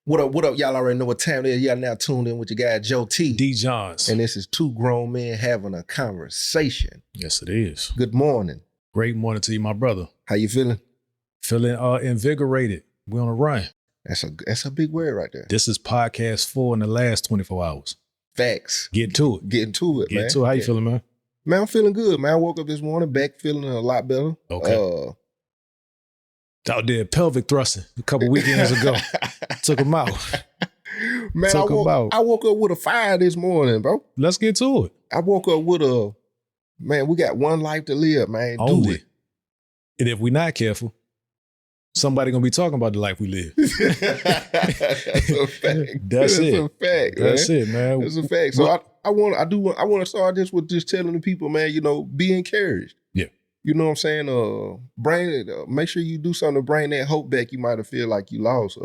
What up? Y'all already know what time it is. Y'all now tuned in with your guy, Joe T. D. Johns. And this is two grown men having a conversation. Yes, it is. Good morning. Great morning to you, my brother. How you feeling? Feeling invigorated. We're on a run. That's a big word right there. This is podcast 4 in the last 24 hours. Facts. Get to it. Getting to it, man. Get to it. How you feeling, man? Man, I'm feeling good, man. I woke up this morning back feeling a lot better. Okay. Out there pelvic thrusting a couple weekends ago. Took him out. Man, I woke up with a fire this morning, bro. Let's get to it. I woke up with man, we got one life to live, man. Only. Do it. And if we're not careful, somebody gonna be talking about the life we live. That's a fact. That's it. a fact. That's it, man. That's a fact. So I want to start this with just telling the people, man, be encouraged. Yeah. You know what I'm saying? Make sure you do something to bring that hope back you might have feel like you lost.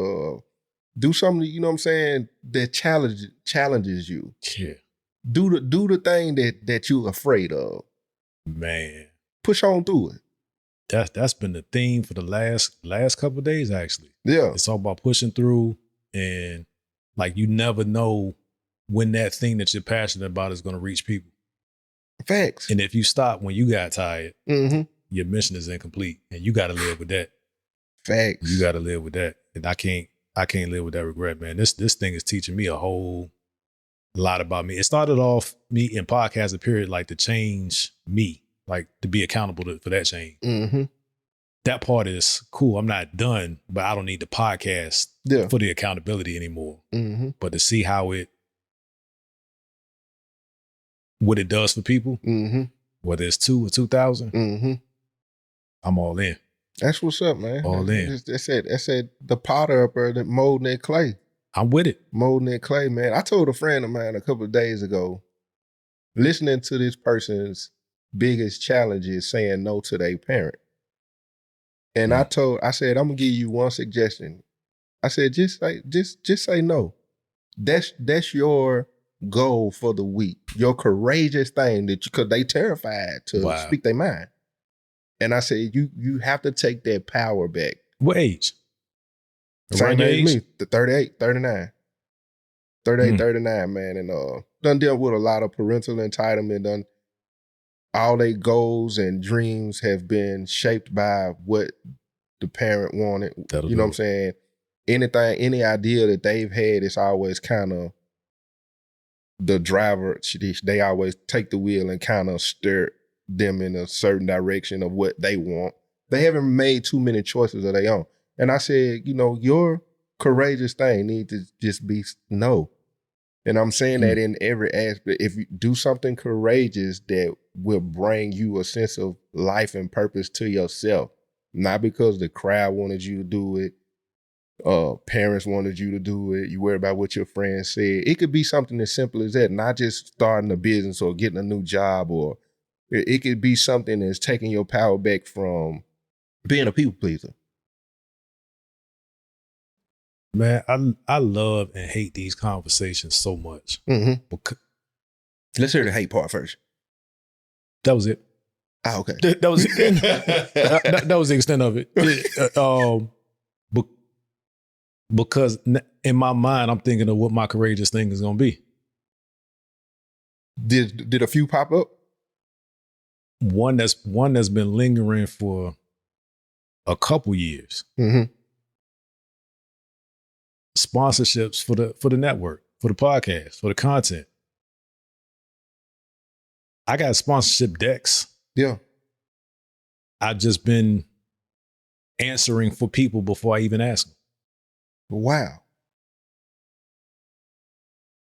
Do something, you know what I'm saying, that challenges you. Yeah. Do the thing that you're afraid of. Man. Push on through it. That's been the theme for the last couple of days, actually. Yeah. It's all about pushing through, and like you never know when that thing that you're passionate about is going to reach people. Facts. And if you stop when you got tired, mm-hmm. your mission is incomplete, and you got to live with that. Facts. You got to live with that, and I can't live with that regret, man. This thing is teaching me a whole lot about me. It started off me in podcasting period, like to change me, like to be accountable for that change. Mm-hmm. That part is cool. I'm not done, but I don't need the podcast for the accountability anymore. Mm-hmm. But to see what it does for people, mm-hmm. whether it's 2 or 2,000, mm-hmm. I'm all in. That's what's up, man. All in. That's it. The potter up there that molding that clay. I'm with it. Molding that clay, man. I told a friend of mine a couple of days ago, listening to this person's biggest challenge is saying no to their parent. And I said, I'm gonna give you one suggestion. I said, just say no. That's your goal for the week. Your courageous thing because they terrified to speak their mind. And I said, you have to take that power back. What age? Same age as me, 38, 39, 39, man. And done dealt with a lot of parental entitlement, all their goals and dreams have been shaped by what the parent wanted. You know what I'm saying? Any idea that they've had, it's always kind of the driver. They always take the wheel and kind of steer them in a certain direction of what they want. They haven't made too many choices of their own. And I said, your courageous thing needs to just be no. And I'm saying that in every aspect. If you do something courageous that will bring you a sense of life and purpose to yourself, not because the crowd wanted you to do it, parents wanted you to do it, you worry about what your friends said. It could be something as simple as that, not just starting a business or getting a new job, or it could be something that's taking your power back from being a people pleaser. Man, I love and hate these conversations so much. Mm-hmm. Let's hear the hate part first. That was it. Okay. That was that was the extent of it. Because in my mind, I'm thinking of what my courageous thing is going to be. Did a few pop up? One that's been lingering for a couple years. Mm-hmm. Sponsorships for the network, for the podcast, for the content. I got sponsorship decks. Yeah. I've just been answering for people before I even ask them. Wow.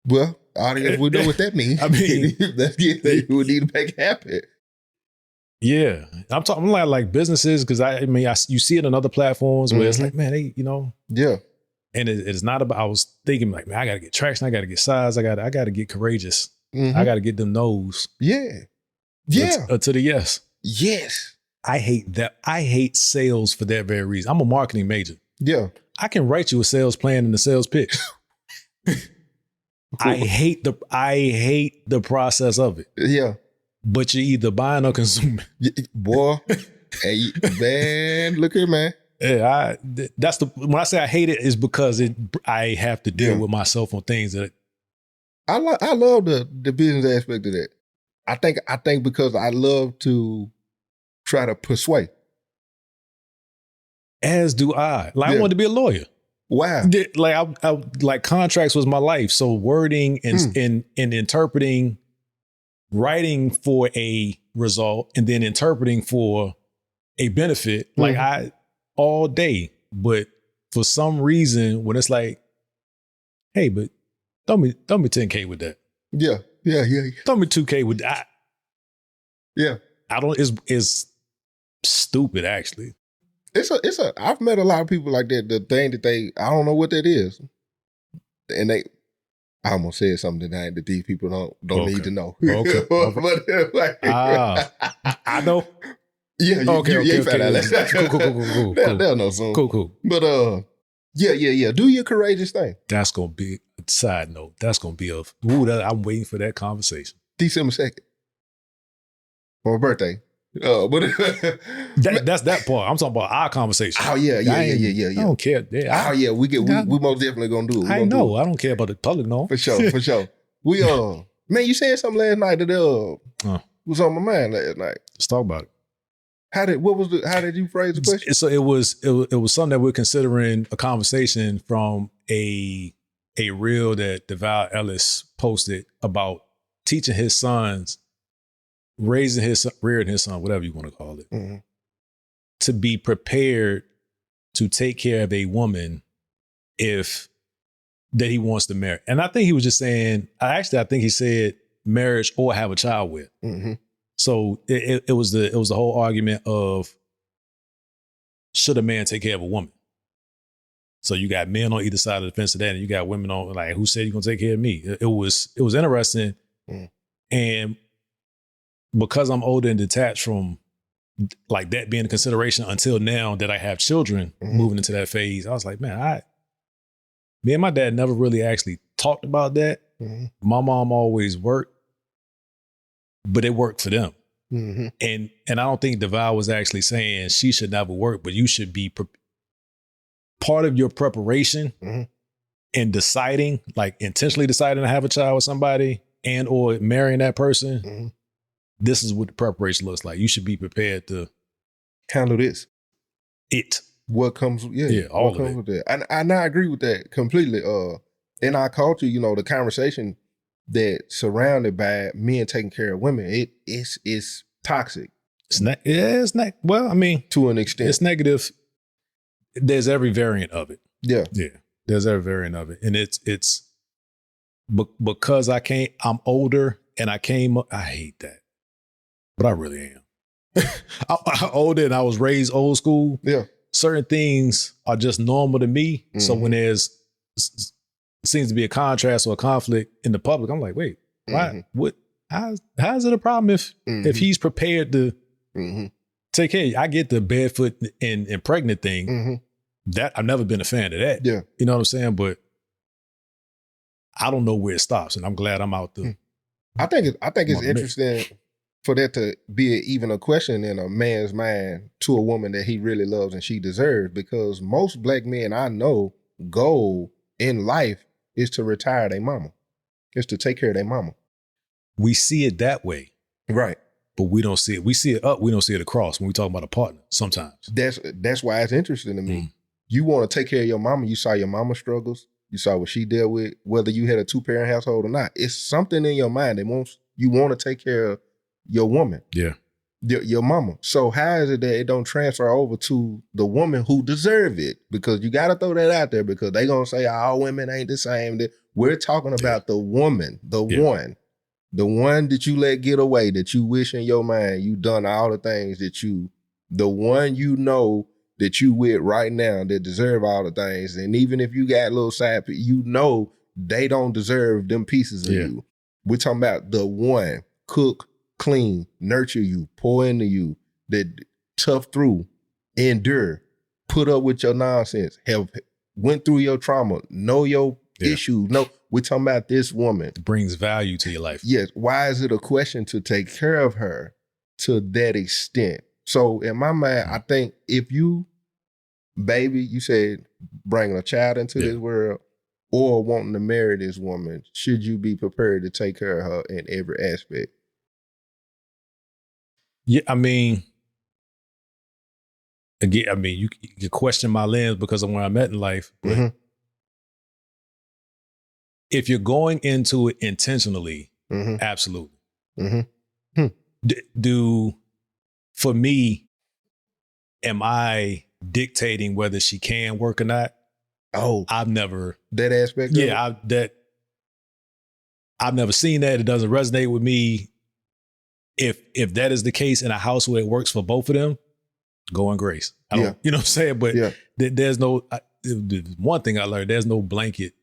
Well, audience, we know what that means. I mean, we need to make it happen. Yeah, I'm talking like businesses, because you see it on other platforms where it's like, man, they, yeah. And it's not about. I was thinking like, man, I got to get traction, I got to get size, I got to get courageous, mm-hmm. I got to get them no's. Yeah. To the yes. Yes. I hate that. I hate sales for that very reason. I'm a marketing major. Yeah. I can write you a sales plan and a sales pitch. I hate the process of it. Yeah. But you're either buying or consuming. Boy, hey, man, look here, man. Yeah, when I say I hate it is because I have to deal with myself on things that I love the business aspect of that. I think because I love to try to persuade. As do I. Like I wanted to be a lawyer. Wow. Like I like contracts was my life. So wording and interpreting, writing for a result and then interpreting for a benefit, like I all day. But for some reason, when it's like, hey, but throw me 10K with that. Yeah. Throw me 2K with that. Yeah. I don't. It's stupid actually. I've met a lot of people like that. The thing that I don't know what that is, and I almost said something that these people don't need to know. Okay. But like, I know. Yeah. You found out. Cool. They'll know soon. Cool. But yeah. Do your courageous thing. That's gonna be a side note. That's gonna be I'm waiting for that conversation. December 2nd. For my birthday. But that's that part. I'm talking about our conversation. Oh yeah. I don't care. Yeah, we most definitely gonna do it. I know. I don't care about the public, no. For sure. We man, you said something last night that was on my mind last night. Let's talk about it. How did you phrase the question? So it was something that we're considering a conversation from a reel that DeVal Ellis posted about teaching his sons, rearing his son, whatever you want to call it, to be prepared to take care of a woman that he wants to marry. And I think he was just saying, I think he said marriage or have a child with. So it was the whole argument of, should a man take care of a woman? So you got men on either side of the fence of that, and you got women on, like, who said you're gonna take care of me? It was interesting. And because I'm older and detached from like that being a consideration until now that I have children moving into that phase, I was like, man, me and my dad never really actually talked about that. My mom always worked, but it worked for them. And I don't think DeVal was actually saying she should never work, but you should be part of your preparation and deciding, like intentionally deciding to have a child with somebody and or marrying that person. This is what the preparation looks like. You should be prepared to handle this. What comes, all what comes with that. And I agree with that completely. In our culture, the conversation that surrounded by men taking care of women, it's toxic. It's not. Well, I mean, to an extent, it's negative. There's every variant of it. Yeah. There's every variant of it, and it's because I'm older and I came up. I hate that, but I really am. I'm older and I was raised old school. Yeah. Certain things are just normal to me. So when seems to be a contrast or a conflict in the public, I'm like, wait, why? What? How's it a problem if he's prepared to take care? I get the barefoot and pregnant thing. That I've never been a fan of that. Yeah, you know what I'm saying. But I don't know where it stops, and I'm glad I'm out there. I think it's interesting for that to be even a question in a man's mind to a woman that he really loves and she deserves, because most black men I know goal in life is to retire their mama. It's to take care of their mama. We see it that way. Right. But we don't see it. We see it up, we don't see it across when we talk about a partner sometimes. That's why it's interesting to me. You want to take care of your mama. You saw your mama struggles. You saw what she dealt with, whether you had a 2-parent household or not. It's something in your mind that you want to take care of your woman. Yeah. Your mama. So how is it that it don't transfer over to the woman who deserve it? Because you got to throw that out there, because they going to say all women ain't the same. We're talking about the woman, the one that you let get away, that you wish in your mind you done all the things the one that you with right now that deserve all the things. And even if you got little side, they don't deserve them pieces of you. We're talking about the one, cook, clean, nurture you, pour into you, that tough through, endure, put up with your nonsense, have went through your trauma, know your issues. No, we're talking about this woman. Brings value to your life. Yes. Why is it a question to take care of her to that extent? So in my mind, I think if you baby, you said bringing a child into this world or wanting to marry this woman, should you be prepared to take care of her in every aspect? Yeah, I mean, again, you question my lens because of where I'm at in life, but if you're going into it intentionally, absolutely. For me, am I dictating whether she can work or not? Oh, I've never that aspect. Yeah, I've never seen that. It doesn't resonate with me. If that is the case in a house where it works for both of them, go in grace. I don't, you know what I'm saying? But there's no, one thing I learned, there's no blanket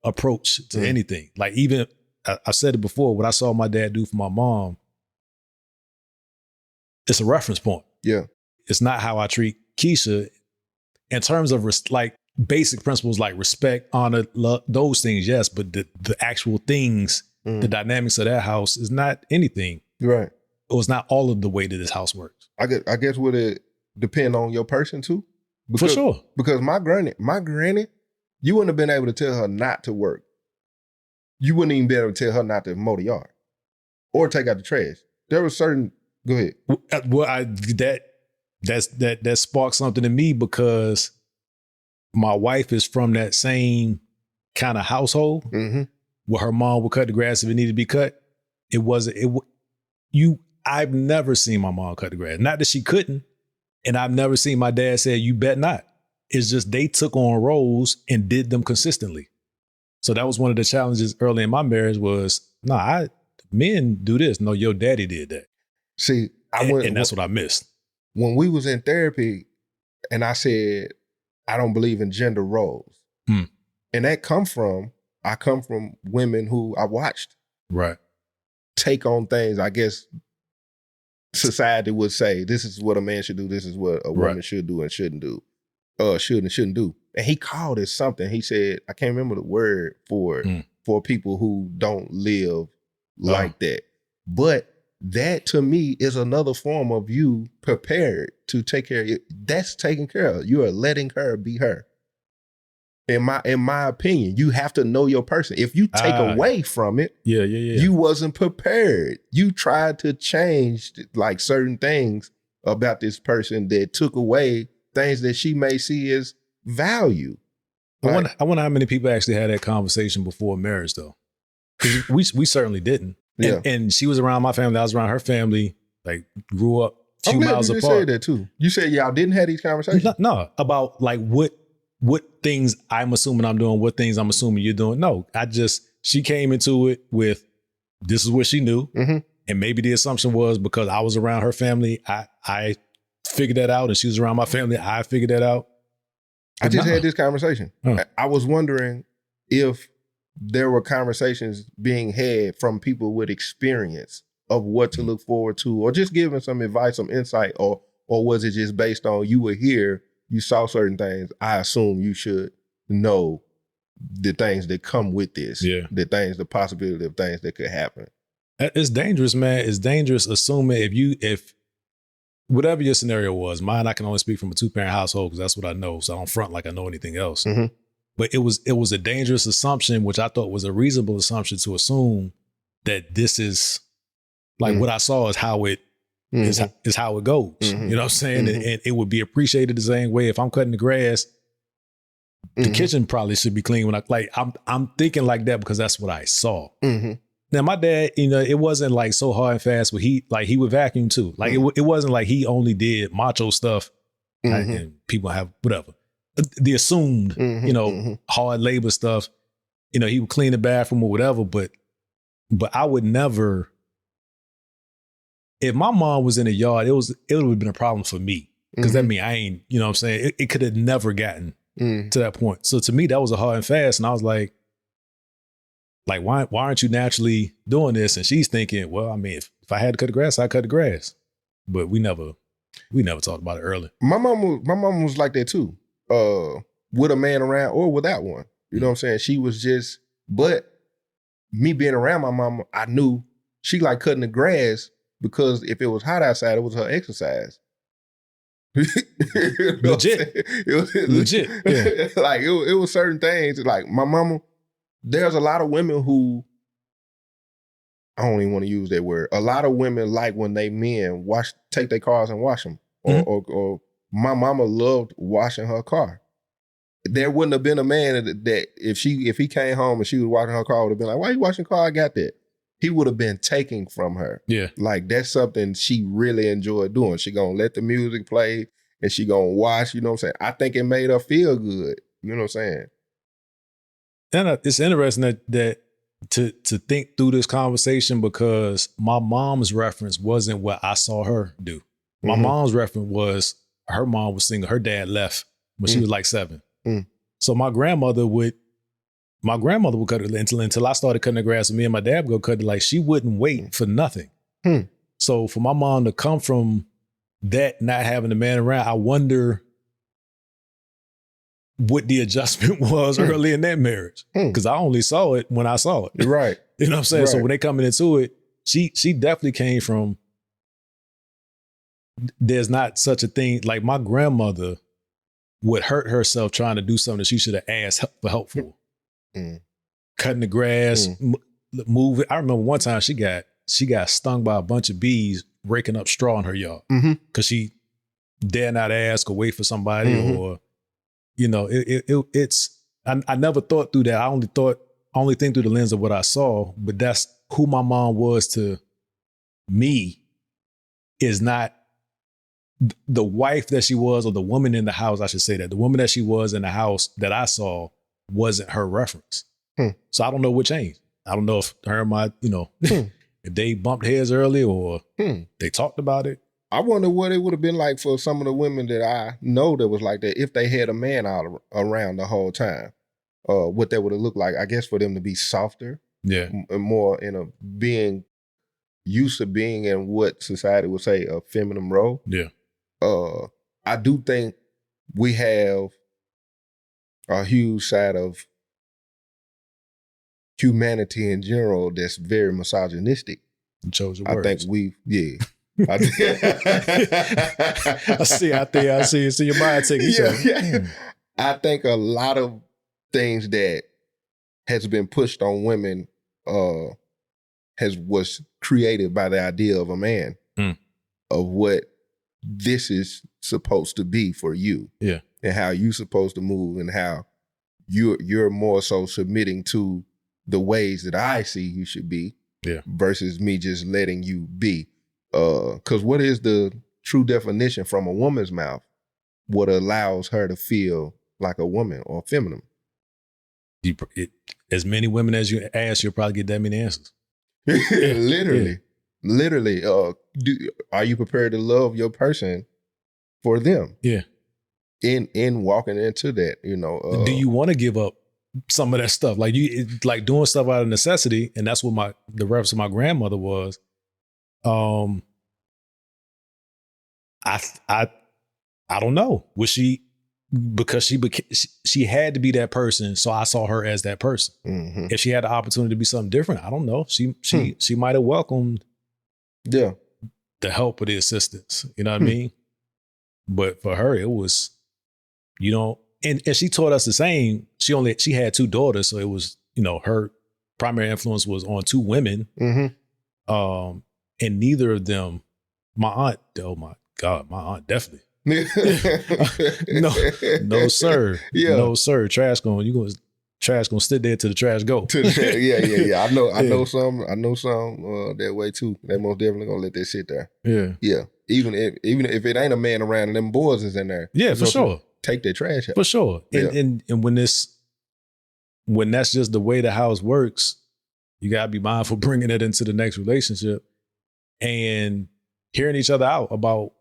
approach to anything. Like even, I said it before, what I saw my dad do for my mom, it's a reference point. Yeah. It's not how I treat Keisha in terms of like basic principles like respect, honor, love, those things, yes. But the actual things, the dynamics of that house is not anything. Right. It was not all of the way that this house works. I guess would it depend on your person too? For sure. Because my granny, you wouldn't have been able to tell her not to work. You wouldn't even be able to tell her not to mow the yard or take out the trash. There was certain. Go ahead. Well, that sparked something in me because my wife is from that same kind of household where her mom would cut the grass if it needed to be cut. I've never seen my mom cut the grass. Not that she couldn't, and I've never seen my dad say, "You bet not." It's just they took on roles and did them consistently. So that was one of the challenges early in my marriage was, men do this. No, your daddy did that. See, and that's what I missed. When we was in therapy and I said, I don't believe in gender roles. And I come from women who I watched. Right. Take on things, I guess, society would say, this is what a man should do. This is what a woman should do and shouldn't do. Should and shouldn't do. And he called it something. He said, I can't remember the word for people who don't live like that. But that to me is another form of you prepared to take care of you. That's taking care of. You are letting her be her. In my opinion, you have to know your person. If you take away from it, you wasn't prepared. You tried to change like certain things about this person that took away things that she may see as value. I wonder how many people actually had that conversation before marriage, though. Because we certainly didn't. And she was around my family. I was around her family. Like grew up a few miles apart. You said that too. You said y'all didn't have these conversations. No, about like what things I'm assuming I'm doing, what things I'm assuming you're doing. No, she came into it with this is what she knew, and maybe the assumption was because I was around her family, I figured that out, and she was around my family, I figured that out. I just had this conversation. I was wondering if there were conversations being had from people with experience of what to look forward to, or just giving some advice, some insight, or was it just based on you were here, you saw certain things, I assume you should know the things that come with this, the possibility of things that could happen. It's dangerous, man. It's dangerous assuming if whatever your scenario was, mine, I can only speak from a 2-parent household because that's what I know. So I don't front like I know anything else. But it was a dangerous assumption, which I thought was a reasonable assumption to assume that this is like what I saw is how it is how it goes. You know what I'm saying? And it would be appreciated the same way. If I'm cutting the grass, the kitchen probably should be clean when I'm thinking like that because that's what I saw. Now my dad, it wasn't like so hard and fast, but he would vacuum too. Like it wasn't like he only did macho stuff and people have whatever. The assumed, hard labor stuff, he would clean the bathroom or whatever, but I would never, if my mom was in the yard, it would have been a problem for me. Because that means I ain't, you know what I'm saying? It could have never gotten to that point. So to me, that was a hard and fast. And I was like, why aren't you naturally doing this? And she's thinking, well, I mean, if I had to cut the grass, I'd cut the grass. But we never talked about it early. My mom was like that too. With a man around or without one. You know what I'm saying? She was just, but me being around my mama, I knew she liked cutting the grass because if it was hot outside, it was her exercise. Legit. It was Legit. Yeah. Like it was certain things. Like my mama, there's a lot of women who, I don't even want to use that word. A lot of women like when they men take their cars and wash them. Or my mama loved washing her car. There wouldn't have been a man that if he came home and she was washing her car, would have been like, "Why you washing car? I got that." He would have been taking from her. Yeah. Like that's something she really enjoyed doing. She gonna let the music play and she gonna wash, you know what I'm saying? I think it made her feel good. You know what I'm saying? And it's interesting that to think through this conversation, because my mom's reference wasn't what I saw her do. My mom's reference was her mom was single. Her dad left when she was like 7. So my grandmother would cut it until I started cutting the grass, and me and my dad would go cut it. Like, she wouldn't wait for nothing. So for my mom to come from that, not having a man around, I wonder what the adjustment was early in that marriage. Because I only saw it when I saw it. Right. You know what I'm saying? Right. So when they coming into it, she definitely came from, there's not such a thing. Like, my grandmother would hurt herself trying to do something that she should have asked for help for. Cutting the grass, moving. I remember one time she got stung by a bunch of bees raking up straw in her yard because she dare not ask or wait for somebody, or, you know, it's. I never thought through that. I only think through the lens of what I saw, but that's who my mom was to me. Is not the wife that she was, or the woman in the house. I should say that the woman that she was in the house that I saw wasn't her reference. So I don't know what changed. I don't know if her and my, you know, if they bumped heads early or they talked about it. I wonder what it would have been like for some of the women that I know that was like that if they had a man out around the whole time. What that would have looked like, I guess, for them to be softer. Yeah. More in a being used to being in what society would say a feminine role. Yeah. I do think we have a huge side of humanity in general that's very misogynistic. You chose your words. I think I see your mind taking. I think a lot of things that has been pushed on women was created by the idea of a man of what this is supposed to be for you, and how you're supposed to move, and how you're more so submitting to the ways that I see you should be, versus me just letting you be. Because what is the true definition from a woman's mouth? What allows her to feel like a woman or feminine? As many women as you ask, you'll probably get that many answers. Literally. Are you prepared to love your person for them? Yeah. In walking into that, you know. Do you want to give up some of that stuff? Like like doing stuff out of necessity, and that's what the reference of my grandmother was. I don't know. Was she, because she had to be that person, so I saw her as that person. If she had the opportunity to be something different, I don't know. She might have welcomed the help or the assistance. You know what I mean? But for her, it was, you know, and she taught us the same. She had 2 daughters, so it was, you know, her primary influence was on 2 women. And neither of them, my aunt, oh my God, my aunt definitely. No, sir. No, sir. Trash gonna sit there till the trash go. I know some that way too. They most definitely gonna let that sit there. Yeah. Even if it ain't a man around and them boys is in there. Yeah, for sure. Take their trash out. For sure. And when that's just the way the house works, you gotta be mindful bringing it into the next relationship and hearing each other out about.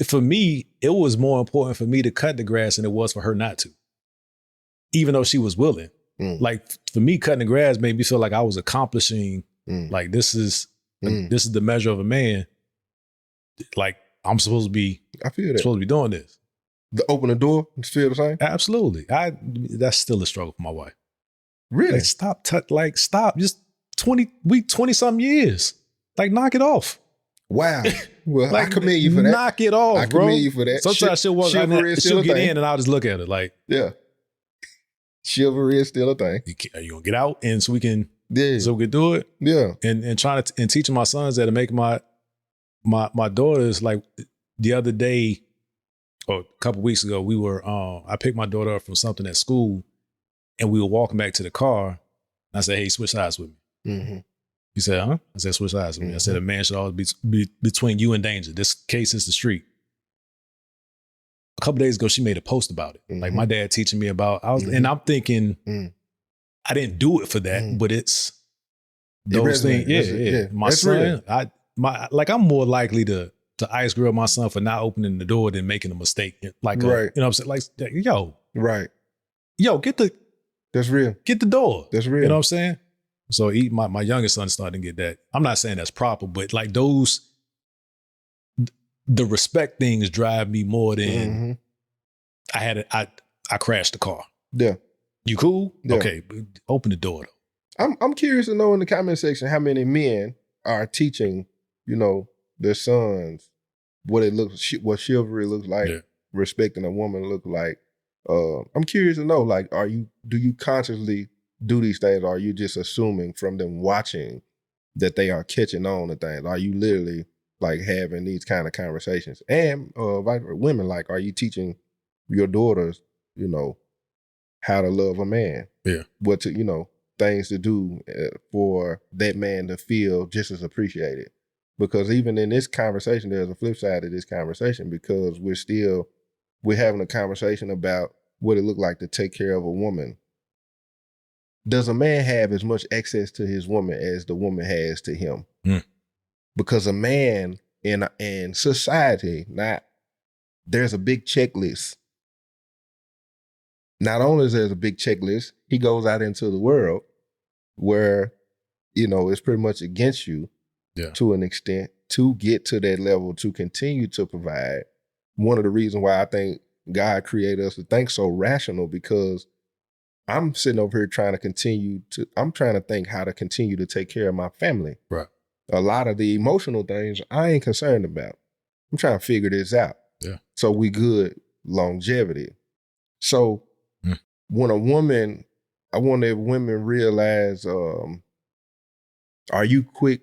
For me, it was more important for me to cut the grass than it was for her not to, even though she was willing. Like, for me, cutting the grass made me feel like I was accomplishing. Like, this is the measure of a man. Like, I'm supposed to be. I feel that. Supposed to be doing this. Open the door. You feel the same? Absolutely. That's still a struggle for my wife. Really? Like, stop. Just 20 something years. Like, knock it off. Wow. Well, like, I commend you for that. Knock it off, I bro. commend you for that. Sometimes she'll get in and I'll just look at her like, yeah. Chivalry is still a thing. Are you gonna get out and so we can do it? Yeah. And trying to teaching my sons that to make my daughters, like the other day or a couple weeks ago, we were I picked my daughter up from something at school and we were walking back to the car. And I said, hey, switch sides with me. Mm-hmm. He said, huh? I said, switch sides with me. I said, a man should always be between you and danger. This case is the street. A couple days ago, she made a post about it. Like my dad teaching me about, and I'm thinking, I didn't do it for that, but it's those things. Yeah. My That's son, I'm more likely to ice grill my son for not opening the door than making a mistake. Like, you know what I'm saying? Like, yo. Right. Yo, that's real. Get the door. That's real. You know what I'm saying? So my youngest son started to get that. I'm not saying that's proper, but like the respect things drive me more than I crashed the car. Yeah. You cool? Yeah. Okay. Open the door though. I'm curious to know in the comment section how many men are teaching, their sons what chivalry looks like, respecting a woman look like. I'm curious to know, like, do you consciously do these things, or are you just assuming from them watching that they are catching on to things? Are you literally like having these kind of conversations? And women, like, are you teaching your daughters, how to love a man? Yeah. What to, things to do for that man to feel just as appreciated? Because even in this conversation, there's a flip side of this conversation, because we're having a conversation about what it looked like to take care of a woman. Does a man have as much access to his woman as the woman has to him? Because a man in society, there's a big checklist. Not only is there a big checklist, he goes out into the world where, it's pretty much against you to an extent to get to that level, to continue to provide. One of the reasons why I think God created us to think so rational, because I'm sitting over here trying to think how to continue to take care of my family. Right. A lot of the emotional things I ain't concerned about. I'm trying to figure this out. Yeah. So we good longevity. So when I wonder if women realize, are you quick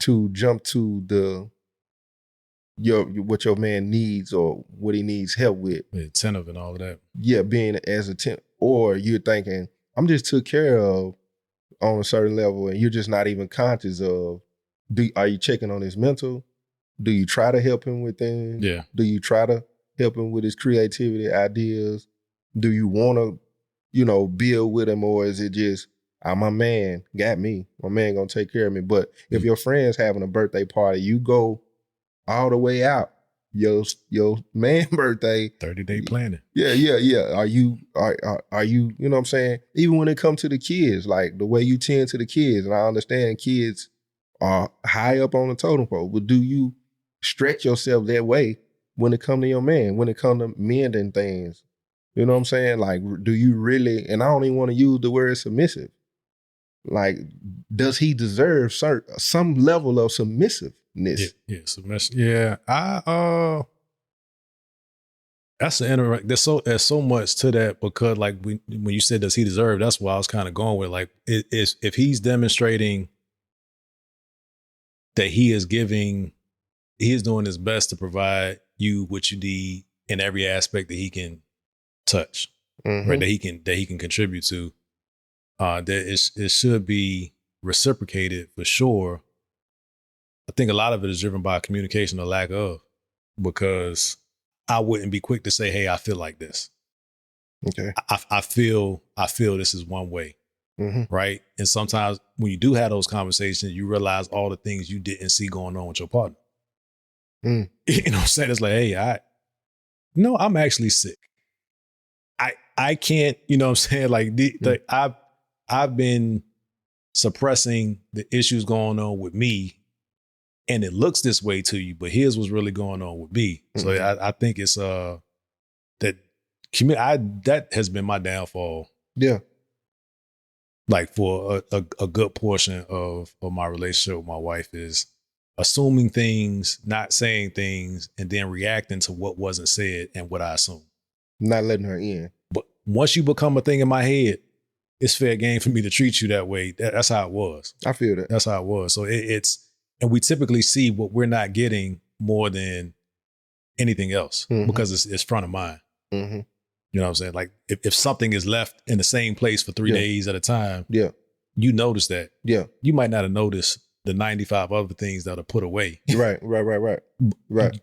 to jump to what your man needs or what he needs help with? Attentive and all of that. Yeah, being as attentive. Or you're thinking, I'm just took care of on a certain level, and you're just not even conscious of, are you checking on his mental? Do you try to help him with things? Yeah. Do you try to help him with his creativity, ideas? Do you want to, build with him? Or is it just, my man got me. My man gonna take care of me. But if your friend's having a birthday party, you go all the way out. Your man birthday. 30-day planning. Yeah. Are you, you know what I'm saying? Even when it comes to the kids, like the way you tend to the kids, and I understand kids are high up on the totem pole, but do you stretch yourself that way when it comes to your man, when it comes to mending things? You know what I'm saying? Like, do you really, and I don't even want to use the word submissive. Like, does he deserve some level of submissiveness? Yeah, submission. Yeah, that's an interesting. There's so much to that, because like when you said, does he deserve? That's what I was kind of going with. Like, if he's demonstrating that he is doing his best to provide you what you need in every aspect that he can touch, right? That he can contribute to. That it should be reciprocated for sure. I think a lot of it is driven by communication or lack of, because I wouldn't be quick to say, hey, I feel like this. Okay. I feel this is one way. Right. And sometimes when you do have those conversations, you realize all the things you didn't see going on with your partner. You know what I'm saying? It's like, hey, I'm actually sick. I can't, you know what I'm saying? Like I've been suppressing the issues going on with me, and it looks this way to you, but here's what's really going on with me. So I think it's that has been my downfall. Yeah. Like for a good portion of my relationship with my wife is assuming things, not saying things, and then reacting to what wasn't said and what I assumed. Not letting her in. But once you become a thing in my head, it's fair game for me to treat you that way. That's how it was. I feel that. That's how it was. So and we typically see what we're not getting more than anything else because it's front of mind. Mm-hmm. You know what I'm saying? Like if something is left in the same place for 3 days at a time, you notice that. Yeah. You might not have noticed the 95 other things that are put away. Right.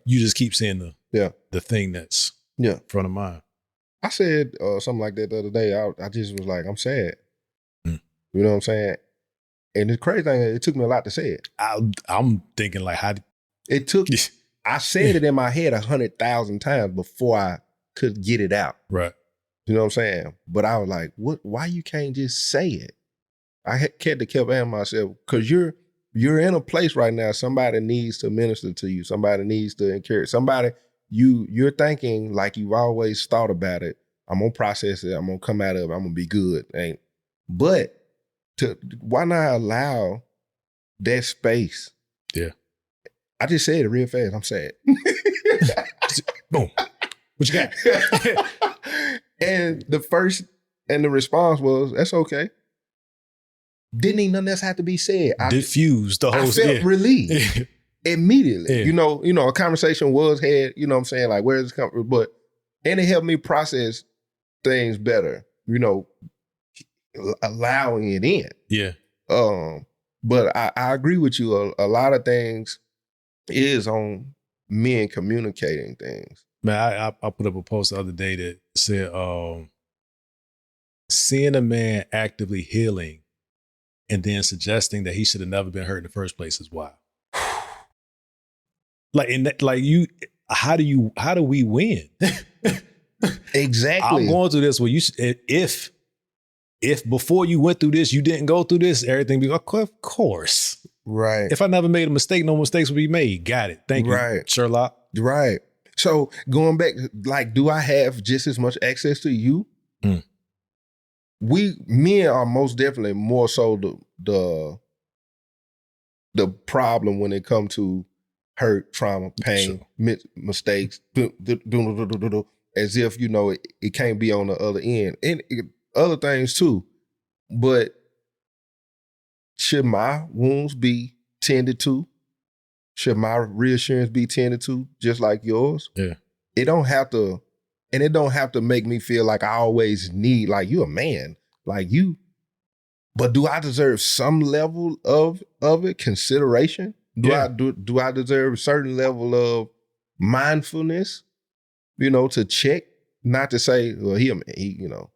You just keep seeing the thing that's front of mind. I said something like that the other day. I just was like, I'm sad. You know what I'm saying? And the crazy thing, it took me a lot to say it. I'm thinking like, how it took, I said it in my head 100,000 times before I could get it out. Right. You know what I'm saying? But I was like, why you can't just say it? I kept asking myself, because you're in a place right now, somebody needs to minister to you. Somebody needs to encourage. Somebody, you're thinking like you've always thought about it. I'm going to process it. I'm going to come out of it. I'm going to be good. But why not allow that space? Yeah. I just said it real fast. I'm sad. Boom. What you got? And the response was, that's okay. Didn't even nothing else have to be said. Diffused the whole. I felt relieved immediately. Yeah. You know, a conversation was had. You know what I'm saying? Like, where is this coming from? But and it helped me process things better. You know, allowing it in. Yeah. But I agree with you. A lot of things is on men communicating things. Man, I put up a post the other day that said, seeing a man actively healing and then suggesting that he should have never been hurt in the first place is wild. How do we win? Exactly. I'm going through this. Well, if before you went through this, you didn't go through this, everything be, of course. Right. If I never made a mistake, no mistakes would be made. Got it. Thank you, Sherlock. Right. So going back, like, do I have just as much access to you? Men are most definitely more so the problem when it comes to hurt, trauma, pain, mistakes, as if, you know, it can't be on the other end. And other things too. But should my wounds be tended to? Should my reassurance be tended to just like yours? Yeah. It don't have to, and it don't have to make me feel like I always need, like, you a man, like you. But do I deserve some level of it, consideration? Do I deserve a certain level of mindfulness, you know, to check, not to say, well, he you know.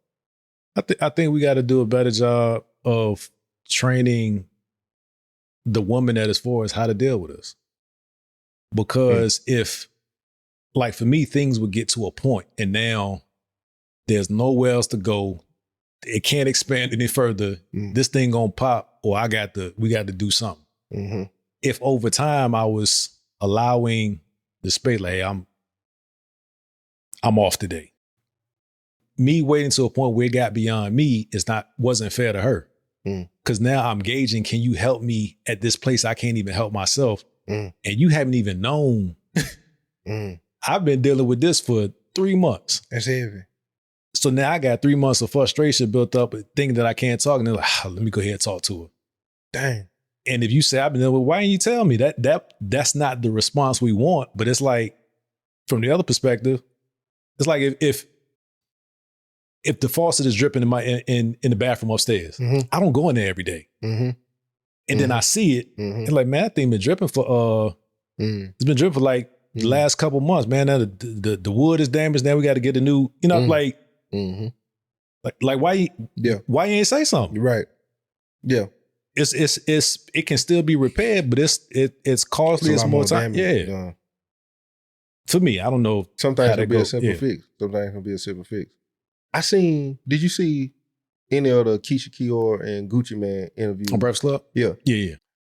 I think we got to do a better job of training the woman that is for us how to deal with us. Because if, like for me, things would get to a point and now there's nowhere else to go. It can't expand any further. This thing gonna pop, or we got to do something. Mm-hmm. If over time I was allowing the space, like, hey, I'm off today. Me waiting to a point where it got beyond me wasn't fair to her. Because now I'm gauging, can you help me at this place I can't even help myself? And you haven't even known. I've been dealing with this for 3 months. That's heavy. So now I got 3 months of frustration built up, thinking that I can't talk. And they're like, let me go ahead and talk to her. Dang. And if you say, I've been dealing with, why didn't you tell me? That's not the response we want. But it's like, from the other perspective, it's like if the faucet is dripping in the bathroom upstairs, I don't go in there every day. And then I see it, and like, man, that thing been dripping for it's been dripping for like the last couple months, man. Now the wood is damaged. Now we got to get a new, you know, like why you ain't say something? Right. Yeah. It can still be repaired, but it's costly. It's more time. Yeah. For me, I don't know. Sometimes it'll be a simple fix. Sometimes it'll be a simple fix. Did you see any of the Keisha Kior and Gucci Man interviews? On Breakfast Club? Yeah.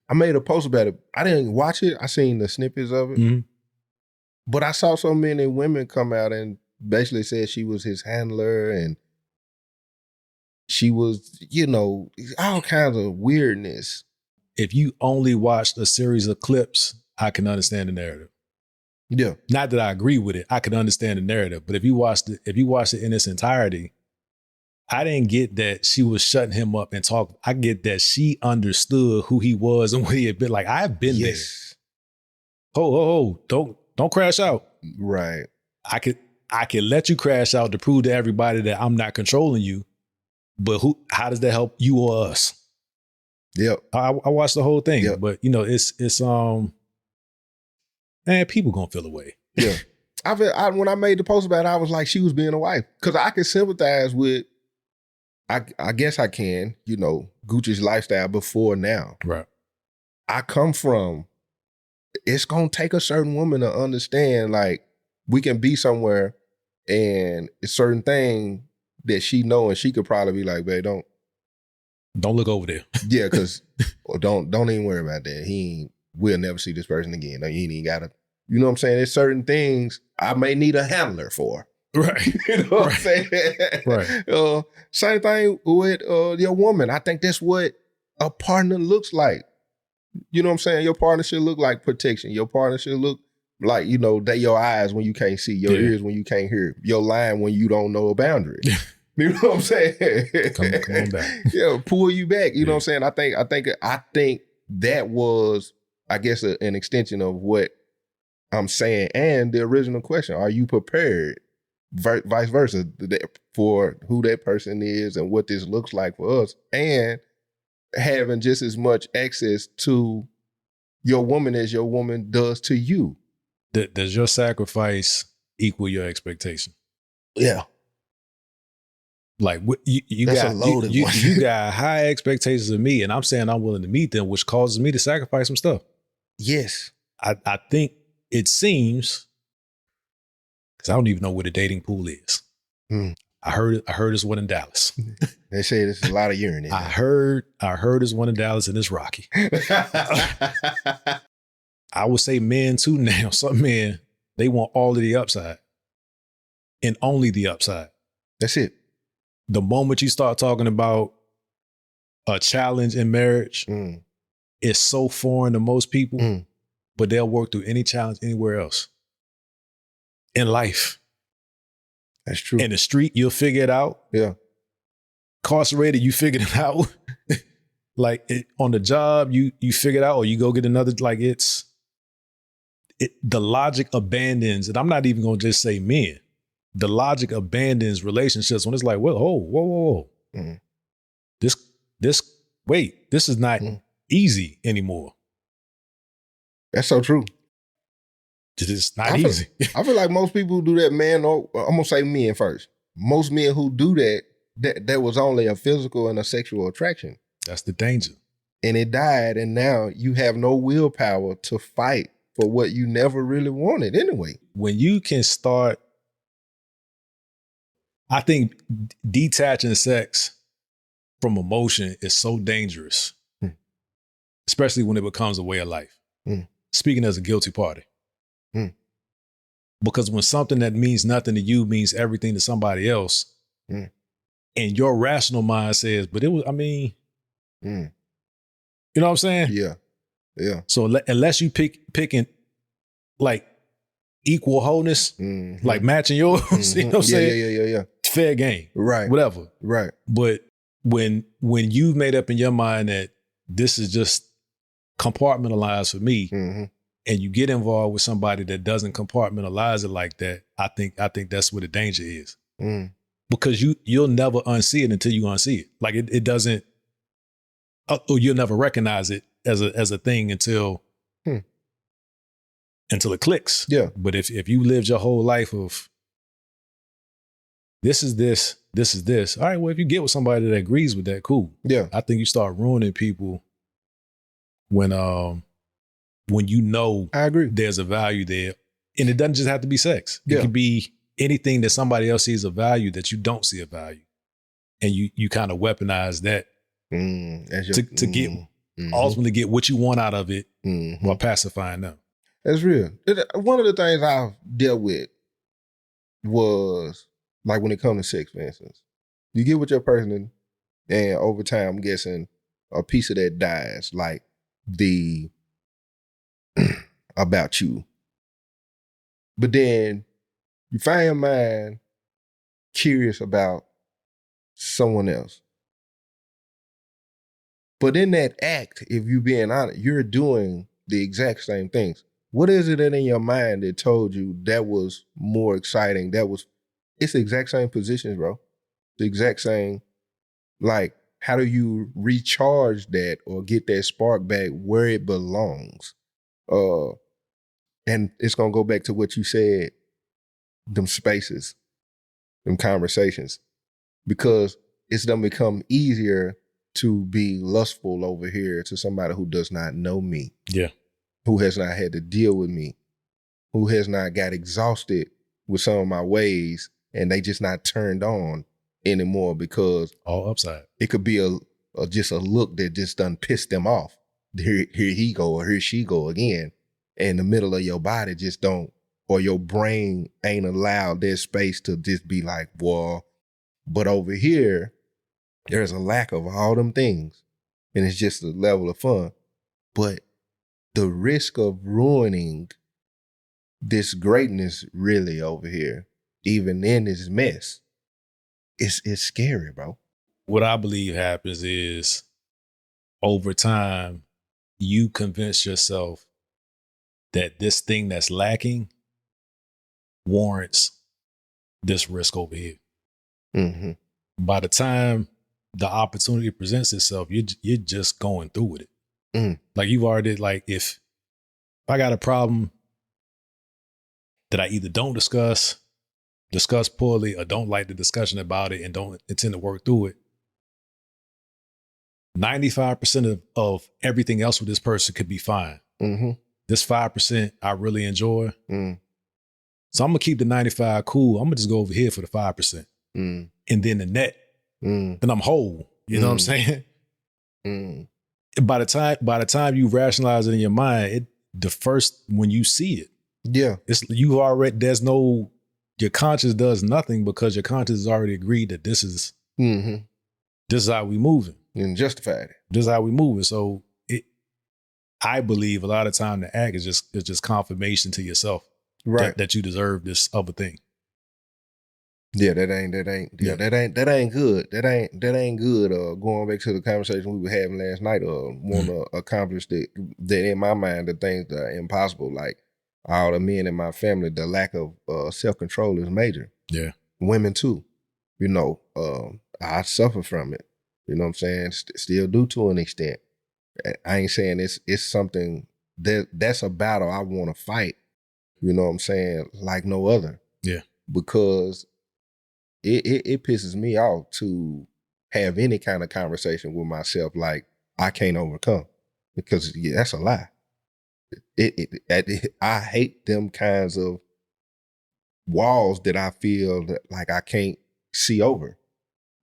I made a post about it. I didn't watch it. I seen the snippets of it. But I saw so many women come out and basically said she was his handler and she was, you know, all kinds of weirdness. If you only watched a series of clips I can understand the narrative. Yeah. Not that I agree with it. I can understand the narrative. But if you watched it in its entirety, I didn't get that she was shutting him up and talk. I get that she understood who he was and what he had been. Like, I've been there. Don't crash out. Right. I could let you crash out to prove to everybody that I'm not controlling you. But how does that help you or us? Yep. I watched the whole thing. Yep. But it's man, people gonna feel away. Yeah. When I made the post about it, I was like, she was being a wife. Because I can sympathize with, I guess I can, Gucci's lifestyle before now. Right. I come from, it's going to take a certain woman to understand, like, we can be somewhere and a certain thing that she know, and she could probably be like, babe, don't look over there. Yeah, because don't even worry about that. We'll never see this person again. No, you ain't even got to, you know what I'm saying? There's certain things I may need a handler for. Right. You know what I'm saying? Right. Same thing with your woman. I think that's what a partner looks like. You know what I'm saying? Your partner should look like protection. Your partner should look like, they your eyes when you can't see, your ears when you can't hear, your line when you don't know a boundary. You know what I'm saying? Come on back. Yeah, pull you back. You know what I'm saying? I think that was, I guess, an extension of what I'm saying. And the original question, are you prepared? Vice versa, for who that person is and what this looks like for us, and having just as much access to your woman as your woman does to you. Does your sacrifice equal your expectation? Yeah. Like you That's got a loaded one. you got high expectations of me, and I'm saying I'm willing to meet them, which causes me to sacrifice some stuff. Yes. I think it seems, because I don't even know where the dating pool is. I heard it's one in Dallas. They say there's a lot of urine in I heard it's one in Dallas and it's rocky. I would say men too now. Some men, they want all of the upside and only the upside. That's it. The moment you start talking about a challenge in marriage, it's so foreign to most people, but they'll work through any challenge anywhere else in life. That's true. In the street, you'll figure it out. Yeah. Incarcerated, you figured it out. On the job, you figure it out, or you go get another. The logic abandons, and I'm not even going to just say men. The logic abandons relationships when it's like, well, whoa. This is not easy anymore. That's so true. It's not easy. I feel like most people who do that, man, I'm going to say men first. Most men who do that was only a physical and a sexual attraction. That's the danger. And it died, and now you have no willpower to fight for what you never really wanted anyway. When you can start, I think detaching sex from emotion is so dangerous, especially when it becomes a way of life. Speaking as a guilty party. Because when something that means nothing to you means everything to somebody else, and your rational mind says, but it was, you know what I'm saying? Yeah. Yeah. So unless you picking like equal wholeness, like matching yours, you know what I'm saying? Yeah. Fair game. Right. Whatever. Right. But when you've made up in your mind that this is just compartmentalized for me, and you get involved with somebody that doesn't compartmentalize it like that, I think that's where the danger is. Because you'll never unsee it until you unsee it. Like it doesn't, or you'll never recognize it as a thing until it clicks. Yeah. But if you lived your whole life of this is this is this, all right, well, if you get with somebody that agrees with that, cool. Yeah. I think you start ruining people when you know I agree. There's a value there. And it doesn't just have to be sex. It Yeah. could be anything that somebody else sees a value that you don't see a value. And you kind of weaponize that to get ultimately get what you want out of it while pacifying them. That's real. One of the things I've dealt with was, like, when it comes to sex, for instance, you get with your person and over time, I'm guessing a piece of that dies. Like about you. But then you find your mind curious about someone else. But in that act, if you're being honest, you're doing the exact same things. What is it that in your mind that told you that was more exciting? It's the exact same positions, bro. The exact same, like, how do you recharge that or get that spark back where it belongs? And it's gonna go back to what you said, them spaces, them conversations, because it's gonna become easier to be lustful over here to somebody who does not know me. Yeah. Who has not had to deal with me, who has not got exhausted with some of my ways, and they just not turned on anymore because all upside. It could be just a look that just done pissed them off. Here he go or here she go again. And the middle of your body just don't, or your brain ain't allowed that space to just be like, well, but over here, there's a lack of all them things. And it's just a level of fun. But the risk of ruining this greatness really over here, even in this mess, it's scary, bro. What I believe happens is over time, you convince yourself that this thing that's lacking warrants this risk over here. Mm-hmm. By the time the opportunity presents itself, you're just going through with it. Mm. Like you've already, like if I got a problem that I either don't discuss poorly, or don't like the discussion about it and don't intend to work through it, 95% of everything else with this person could be fine. Mm-hmm. This 5% I really enjoy. Mm. So I'm going to keep the 95 cool. I'm going to just go over here for the 5%. Mm. And then the net, then I'm whole. You know what I'm saying? Mm. By the time you rationalize it in your mind, when you see it, yeah, your conscience does nothing because your conscience has already agreed that this is how we moving. And justified it. This is how we moving. So I believe a lot of time the act is just confirmation to yourself, right, that you deserve this other thing. Yeah, that ain't good. That ain't good. Going back to the conversation we were having last night, want to accomplish that in my mind, the things that are impossible, like all the men in my family, the lack of self-control is major. Yeah. Women too. You know, I suffer from it. You know what I'm saying? Still do to an extent. I ain't saying it's something that's a battle I want to fight. You know what I'm saying? Like no other. Yeah. Because it pisses me off to have any kind of conversation with myself like I can't overcome, because that's a lie. I hate them kinds of walls that I feel that like I can't see over.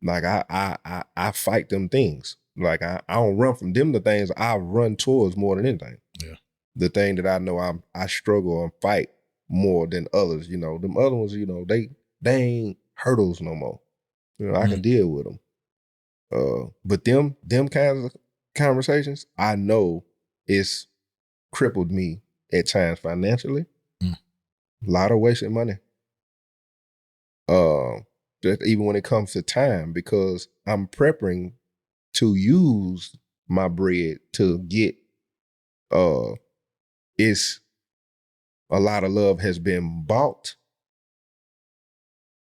Like I fight them things. Like I don't run from them. The things I run towards more than anything. Yeah. The thing that I know I struggle and fight more than others. You know, them other ones. You know, they ain't hurdles no more. You know, I can deal with them. But them kinds of conversations, I know it's crippled me at times financially. A lot of wasted money. Even when it comes to time, because I'm prepping to use my bread to get, it's a lot of love has been bought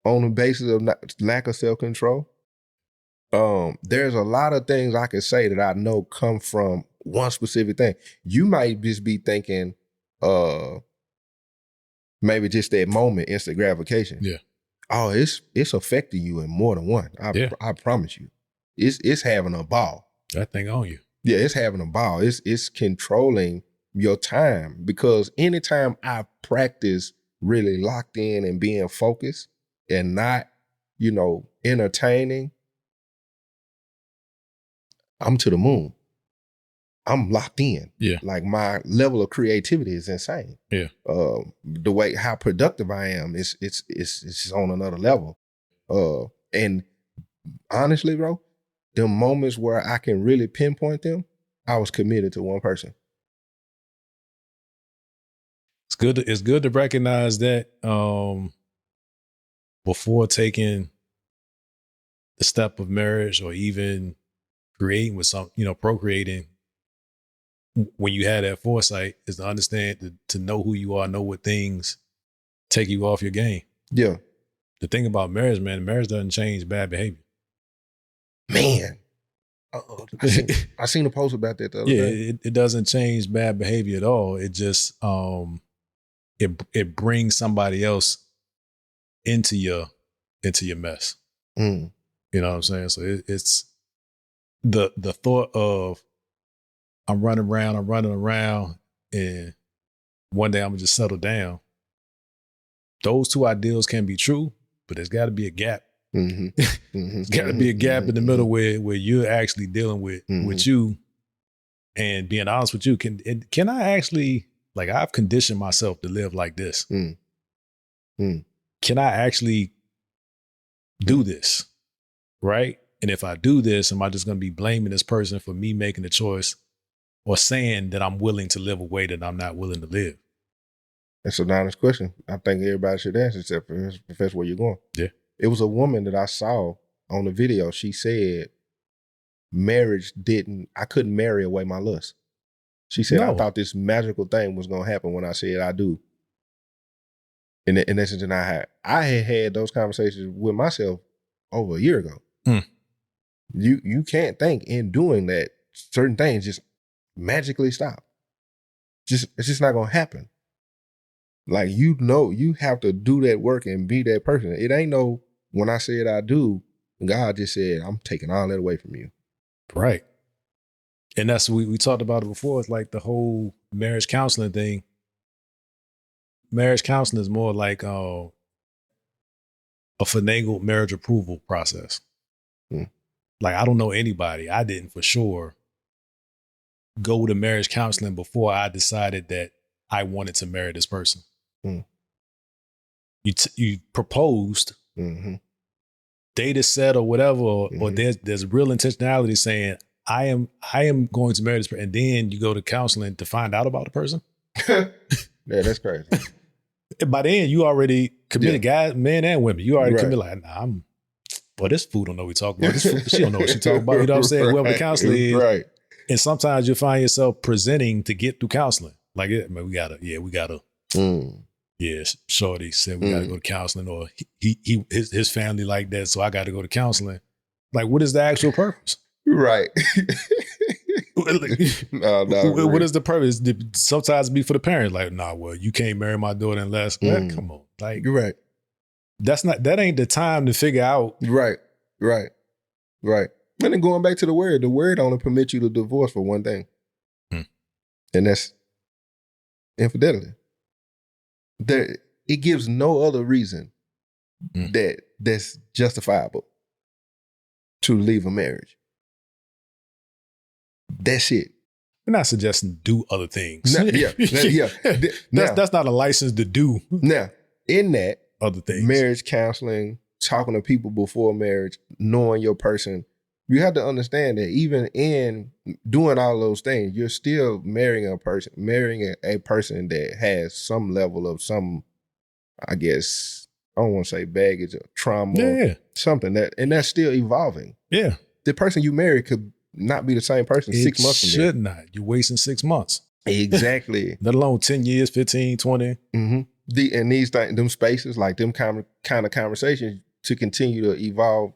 on the basis of lack of self-control. There's a lot of things I can say that I know come from one specific thing. You might just be thinking, maybe just that moment, instant gratification. Yeah. Oh, it's affecting you in more than one. I promise you. It's having a ball. That thing on you. Yeah, it's having a ball. It's controlling your time, because anytime I practice really locked in and being focused and not, entertaining, I'm to the moon. I'm locked in. Yeah. Like my level of creativity is insane. Yeah. The way how productive I am it's on another level. And honestly, bro, the moments where I can really pinpoint them, I was committed to one person. It's good to recognize that before taking the step of marriage or even creating with some, procreating. When you had that foresight, is to understand to know who you are, know what things take you off your game. Yeah. The thing about marriage, man, marriage doesn't change bad behavior. Man. I seen a post about that the other day. It doesn't change bad behavior at all. It just it brings somebody else into your mess. Mm. You know what I'm saying? So it's the thought of I'm running around, and one day I'm gonna just settle down. Those two ideals can be true, but there's got to be a gap. Mm-hmm. Mm-hmm. There's got to be a gap in the middle where you're actually dealing with you and being honest with you. Can I actually, like, I've conditioned myself to live like this. Can I actually do this? Right? And if I do this, am I just going to be blaming this person for me making the choice or saying that I'm willing to live a way that I'm not willing to live? That's an honest question. I think everybody should answer, except for if that's where you're going. Yeah. It was a woman that I saw on the video. She said, I couldn't marry away my lust. She said, I thought this magical thing was going to happen when I said I do. In essence, and I had those conversations with myself over a year ago. You can't think in doing that, certain things just magically stop. It's just not going to happen. Like, you have to do that work and be that person. It ain't no, when I said I do, God just said, I'm taking all that away from you. Right. And that's, we talked about it before. It's like the whole marriage counseling thing. Marriage counseling is more like a finagled marriage approval process. Like, I don't know anybody, I didn't for sure go to marriage counseling before I decided that I wanted to marry this person. You proposed, data set or whatever, or there's real intentionality saying I am going to marry this person, and then you go to counseling to find out about the person. Yeah, that's crazy. By then you already committed, guys, men and women. You already committed. Like, this fool don't know what we talking about. This fool, she don't know what she talking about. You know what I'm saying? Whoever the counselor is, right? And sometimes you find yourself presenting to get through counseling. Like, man, we gotta. Yeah, shorty said we gotta go to counseling, or his family like that, so I got to go to counseling. Like, what is the actual purpose? Right. What is the purpose? Sometimes it be for the parents. Like, well, you can't marry my daughter unless. Come on, like, you're right. That ain't the time to figure out. Right. And then going back to the word only permits you to divorce for one thing, and that's infidelity. It gives no other reason that's justifiable to leave a marriage. That's it. We're not suggesting do other things. That's not a license to do. Now, in that, other things, marriage counseling, talking to people before marriage, knowing your person, you have to understand that even in doing all those things, you're still marrying a person that has some level of I guess, I don't want to say baggage or trauma, something and that's still evolving. Yeah. The person you marry could not be the same person 6 months from now. It should not. You're wasting 6 months. Exactly. Let alone 10 years, 15, 20. And these things, them spaces, like them kind of conversations to continue to evolve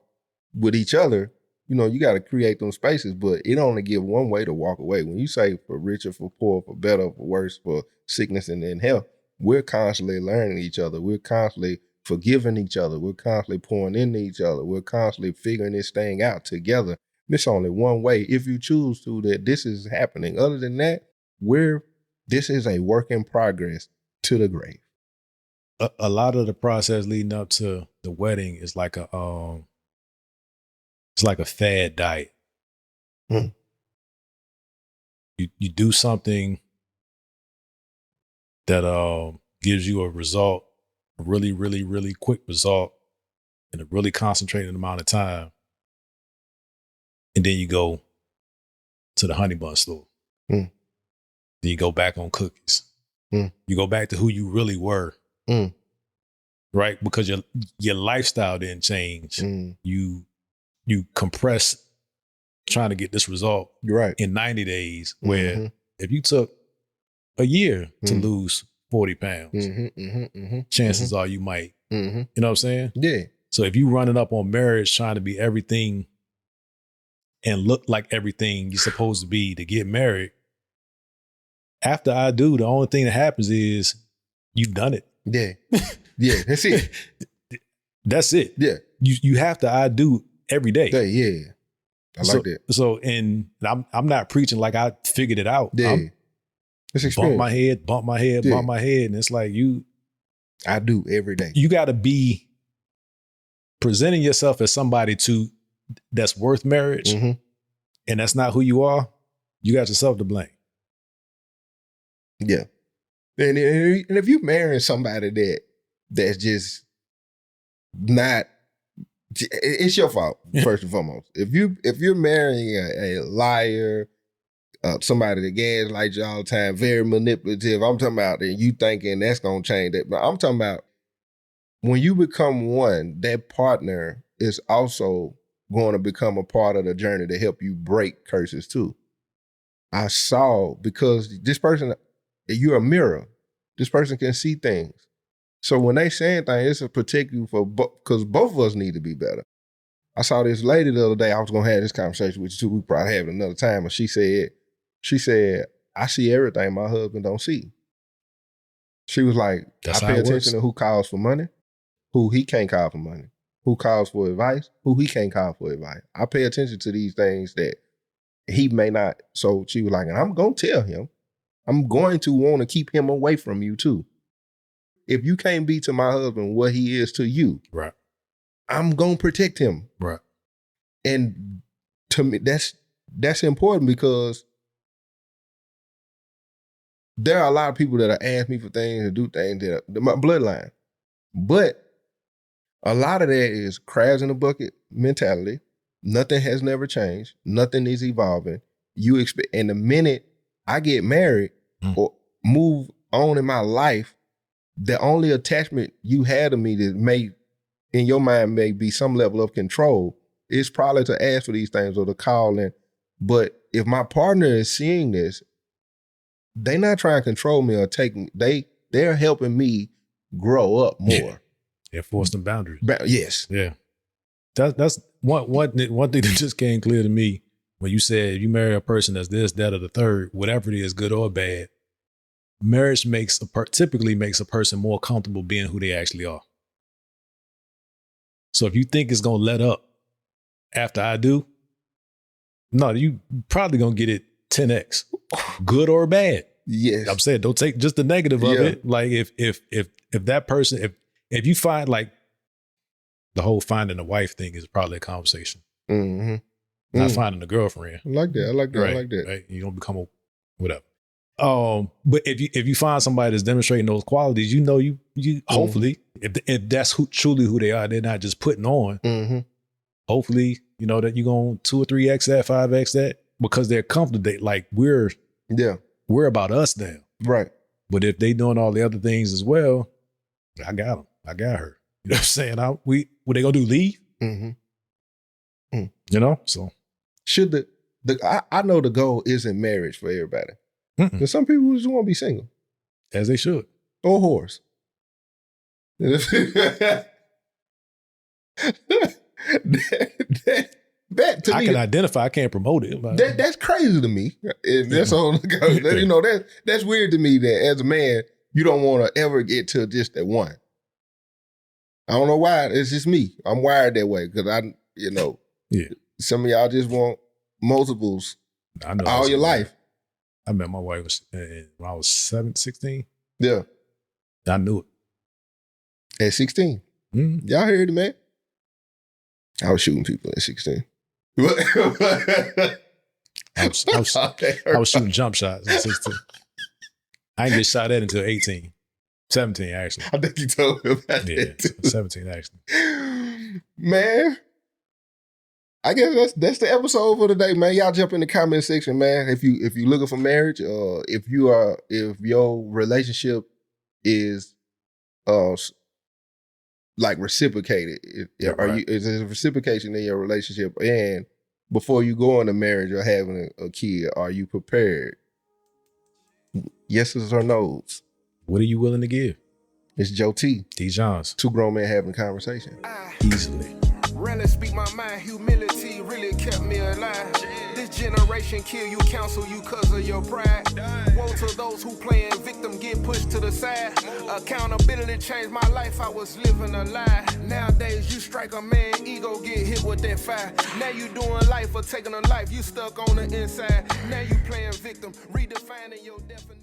with each other, you got to create them spaces, but it only give one way to walk away. When you say for richer, for poor, for better, for worse, for sickness and health, we're constantly learning each other. We're constantly forgiving each other. We're constantly pouring into each other. We're constantly figuring this thing out together. There's only one way, if you choose to, that this is happening. Other than that, this is a work in progress to the grave. A lot of the process leading up to the wedding is like a fad diet. You do something that gives you a result, a really, really, really quick result in a really concentrated amount of time. And then you go to the honey bun store. Then you go back on cookies. You go back to who you really were. Right? Because your lifestyle didn't change. You compress trying to get this result in 90 days, where if you took a year to lose 40 pounds, chances are you might. You know what I'm saying? Yeah. So if you running up on marriage trying to be everything and look like everything you're supposed to be to get married, after I do, the only thing that happens is you've done it. Yeah. Yeah, that's it. That's it. Yeah. You have to I do every day. Yeah. I like that. So, and I'm not preaching like I figured it out. Yeah. It's experience. Bump my head. And it's like I do every day. You got to be presenting yourself as somebody that's worth marriage, and that's not who you are. You got yourself to blame. Yeah. And if you're marrying somebody that's just not, it's your fault, first and foremost. If you're marrying a liar, somebody that gaslights you all the time, very manipulative, I'm talking about, and you thinking that's gonna change that. But I'm talking about when you become one, that partner is also going to become a part of the journey to help you break curses too. I saw, because this person, you're a mirror. This person can see things. So when they saying things, it's a particular because both of us need to be better. I saw this lady the other day. I was gonna have this conversation with you too. We probably have it another time. And she said, I see everything my husband don't see. She was like, I pay attention to who calls for money, who he can't call for money, who calls for advice, who he can't call for advice. I pay attention to these things that he may not. So she was like, and I'm gonna tell him, I'm going to want to keep him away from you too. If you can't be to my husband what he is to you, right, I'm going to protect him. Right. And to me, that's important, because there are a lot of people that ask me for things and do things that are my bloodline. But a lot of that is crabs in a bucket mentality. Nothing has never changed. Nothing is evolving. You expect, and the minute I get married or move on in my life, the only attachment you had to me that may, in your mind, may be some level of control is probably to ask for these things or to call in. But if my partner is seeing this, they're not trying to control me or take me. They're helping me grow up more. Yeah. They're forcing boundaries. Yes. Yeah. That's one thing that just came clear to me when you said you marry a person that's this, that, or the third, whatever it is, good or bad. Marriage typically makes a person more comfortable being who they actually are. So if you think it's going to let up after I do, no, you probably going to get it 10x, good or bad. Yes. I'm saying, don't take just the negative of it. Like if that person, if you find, like, the whole finding a wife thing is probably a conversation. Not finding a girlfriend. I like that. Right, I like that. Right? You don't become whatever. But if you find somebody that's demonstrating those qualities, you hopefully, if that's truly who they are, they're not just putting on. Hopefully, that you're going 2 or 3x that, 5x that, because they're comfortable. Like we're about us now, right? But if they doing all the other things as well, I got them. I got her. You know what I'm saying? What they gonna do? Leave? So should I know the goal isn't marriage for everybody. Because some people just want to be single. As they should. Or whores. That to I me, can identify, I can't promote it. That's crazy to me. That's all. That's weird to me that as a man, you don't want to ever get to just that one. I don't know why. It's just me. I'm wired that way because some of y'all just want multiples all your life. I met my wife when I was 16. Yeah. I knew it. At 16? Y'all heard it, man? I was shooting people at 16. I was shooting jump shots at 16. I didn't get shot at until 18. 17, actually. I think you told me about that too. 17, actually. Man, I guess that's the episode for today, man. Y'all jump in the comment section, man. If you looking for marriage, if your relationship is like reciprocated, is there reciprocation in your relationship? And before you go into marriage or having a kid, are you prepared? Yeses or nos? What are you willing to give? It's Joe T. D. Johns. Two grown men having a conversation. Easily. Rarely speak my mind, humility really kept me alive. This generation kill you, counsel you cause of your pride. Woe to those who playing victim, get pushed to the side. Accountability changed my life, I was living a lie. Nowadays you strike a man, ego get hit with that fire. Now you doing life or taking a life, you stuck on the inside. Now you playing victim, redefining your definition.